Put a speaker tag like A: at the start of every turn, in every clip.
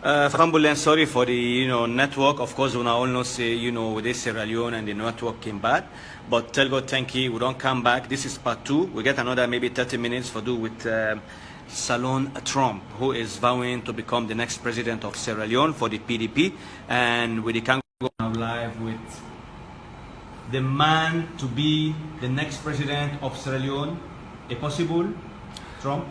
A: Alhamdulillah, sorry for the network. Of course, we all know say with Sierra Leone and the network came bad. But tell God thank you. We don't come back. This is part 2. We get another maybe 30 minutes for do with Salon Trump, who is vowing to become the next president of Sierra Leone for the PDP, and we can go live with the man to be the next president of Sierra Leone. A possible Trump.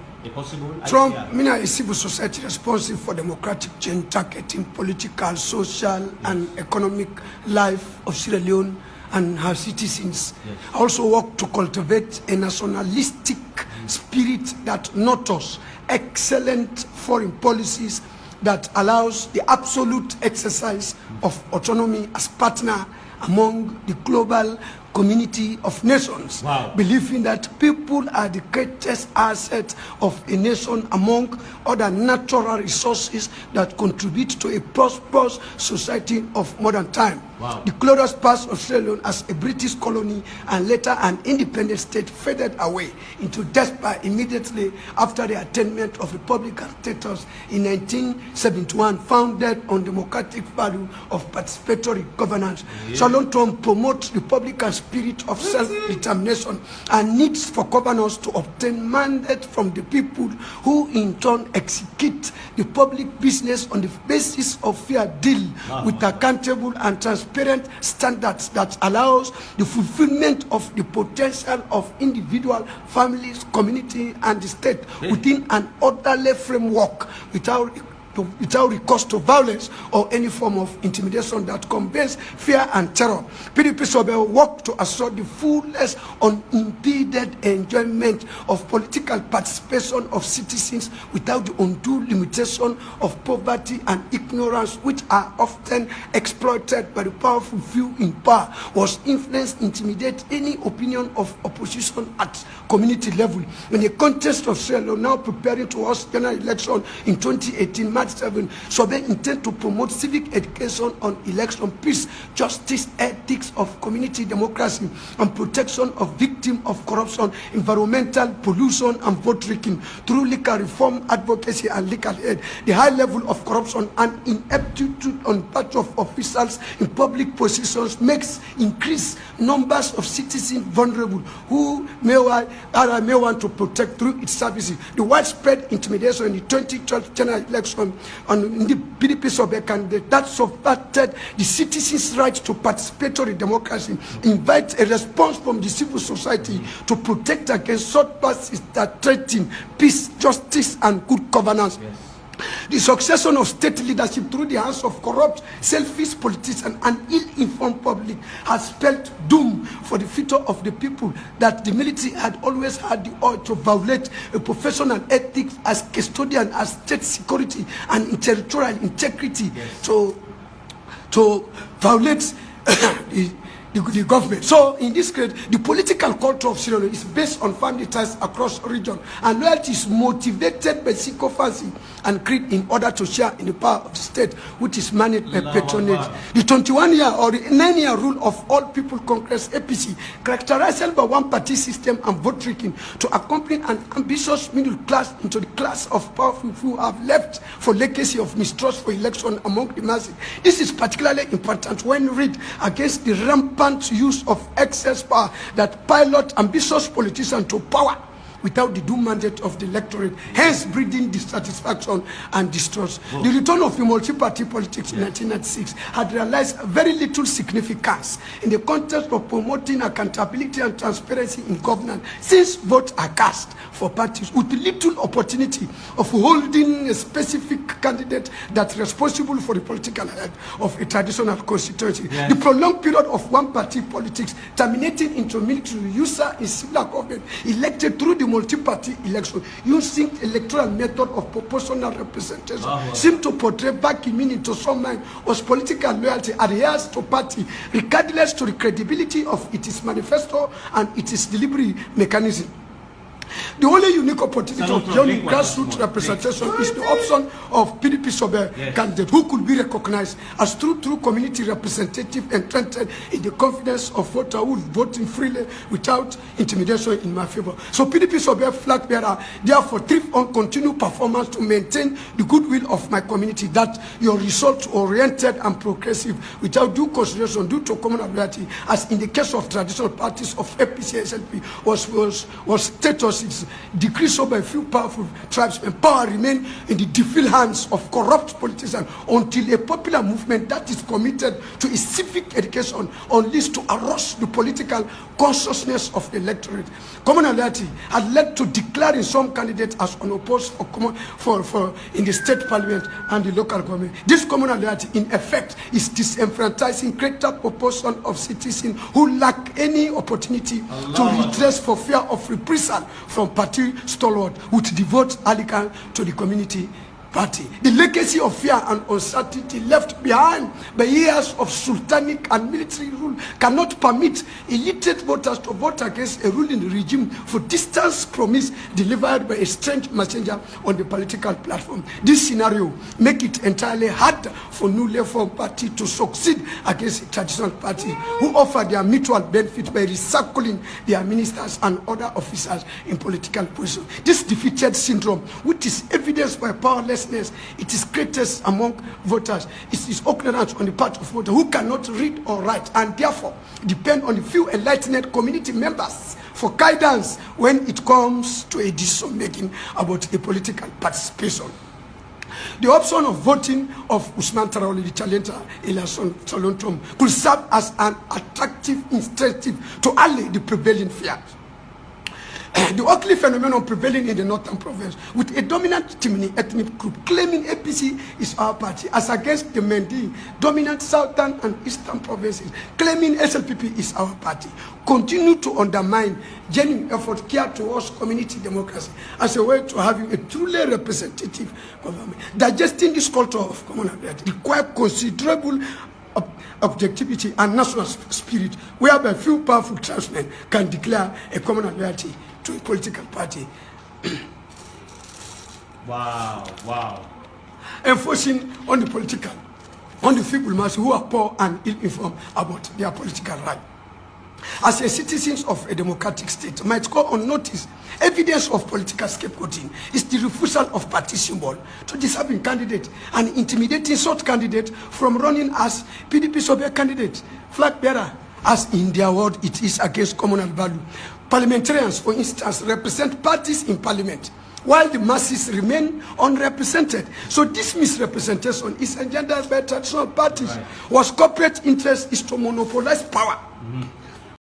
B: Trump, Mina is civil society responsible for democratic change, targeting political, social, and economic life of Sierra Leone and her citizens.
A: Yes.
B: I also work to cultivate a nationalistic spirit that nurtures excellent foreign policies that allows the absolute exercise of autonomy as partner among the global community of nations.
A: Wow.
B: Believing that people are the greatest asset of a nation among other natural resources that contribute to a prosperous society of modern time.
A: Wow.
B: The glorious past of Sierra Leone as a British colony and later an independent state faded away into despair immediately after the attainment of republican status in 1971, founded on democratic value of participatory governance.
A: Yeah.
B: Salon Trump promotes republican spirit of self-determination and needs for governors to obtain mandate from the people, who in turn execute the public business on the basis of fair deal with accountable and transparent standards that allows the fulfillment of the potential of individual, families, community, and the state within an orderly framework without recourse to violence or any form of intimidation that conveys fear and terror. PDP will work to assure the fullest unimpeded enjoyment of political participation of citizens without the undue limitation of poverty and ignorance, which are often exploited by the powerful few in power, was influence, intimidate any opinion of opposition at community level. In the context of Sierra Leone now preparing to host general election in 2018, March 7, Sobe intend to promote civic education on election, peace, justice, ethics of community democracy, and protection of victims of corruption, environmental pollution, and vote rigging through liquor reform, advocacy, and legal aid. The high level of corruption and ineptitude on part of officials in public positions makes increased numbers of citizens vulnerable who may want to protect through its services. The widespread intimidation in the 2012 general election on the PDP Sobe candidate that subverted the citizens' right to participatory democracy invites a response from the civil society to protect against subversives that threaten peace, justice, and good governance.
A: Yes.
B: The succession of state leadership through the hands of corrupt, selfish politicians and ill-informed public has spelled doom for the future of the people that the military had always had the urge to violate a professional ethics as custodian, as state security and territorial integrity.
A: Yes.
B: to violate the government. So in this case, the political culture of Sierra Leone is based on family ties across region, and loyalty is motivated by sycophancy and greed in order to share in the power of the state, which is managed by patronage. The 21-year or the 9-year rule of all people Congress APC, characterized by one-party system and vote rigging, to accompany an ambitious middle class into the class of powerful who have left for legacy of mistrust for election among the masses. This is particularly important when read against the rampant use of excess power that pilot ambitious politicians to power without the due mandate of the electorate, hence breeding dissatisfaction and distrust. The return of multi-party politics in 1996 had realized very little significance in the context of promoting accountability and transparency in governance, since votes are cast for parties with little opportunity of holding a specific candidate that's responsible for the political head of a traditional constituency.
A: Yes.
B: The prolonged period of one-party politics terminating into military user in civil government elected through the multi-party election using electoral method of proportional representation seem to portray back meaning to some mind was political loyalty adheres to party regardless to the credibility of its manifesto and its delivery mechanism. The only unique opportunity of joining grassroots representation is the option of PDP Sobe candidate who could be recognized as true community representative entrenched in the confidence of voters who voting freely without intimidation in my favor. So PDP Sobe flag bearer therefore thrive on continued performance to maintain the goodwill of my community, that your results oriented and progressive without due consideration due to common ability, as in the case of traditional parties of APC SLP was status decreased so by a few powerful tribesmen. Power remain in the defeat hands of corrupt politicians until a popular movement that is committed to a civic education unleashed to arouse the political consciousness of the electorate. Commonality had led to declaring some candidates as unopposed for in the state parliament and the local government. This commonality, in effect, is disenfranchising greater proportion of citizens who lack any opportunity to redress for fear of reprisal from party stalwart would devote Alican to the community party. The legacy of fear and uncertainty left behind by years of sultanic and military rule cannot permit illiterate voters to vote against a ruling regime for distance promise delivered by a strange messenger on the political platform. This scenario makes it entirely hard for newly formed party to succeed against a traditional party who offer their mutual benefit by recycling their ministers and other officers in political position. This defeated syndrome, which is evidenced by powerless, it is greatest among voters. It is ignorance on the part of voters who cannot read or write and therefore depend on the few enlightened community members for guidance when it comes to a decision making about the political participation. The option of voting of Usman Traoré, the challenger election Salontom, could serve as an attractive incentive to allay the prevailing fears. The ugly phenomenon prevailing in the northern province, with a dominant Timini ethnic group claiming APC is our party, as against the Mendi dominant southern and eastern provinces claiming SLPP is our party, continue to undermine genuine effort geared towards community democracy as a way to having a truly representative government. Digesting this culture of commonality requires considerable objectivity and national spirit, whereby few powerful tribesmen can declare a commonality to a political party.
A: Wow.
B: Enforcing on the feeble mass who are poor and ill-informed about their political right. As a citizens of a democratic state might go unnoticed, evidence of political scapegoating is the refusal of party symbol to deserving candidate and intimidating such candidate from running as PDP Sobe candidate, flag bearer, as in their word it is against communal value. Parliamentarians, for instance, represent parties in parliament, while the masses remain unrepresented. So this misrepresentation is engendered by traditional parties, whose corporate interest is to monopolize power.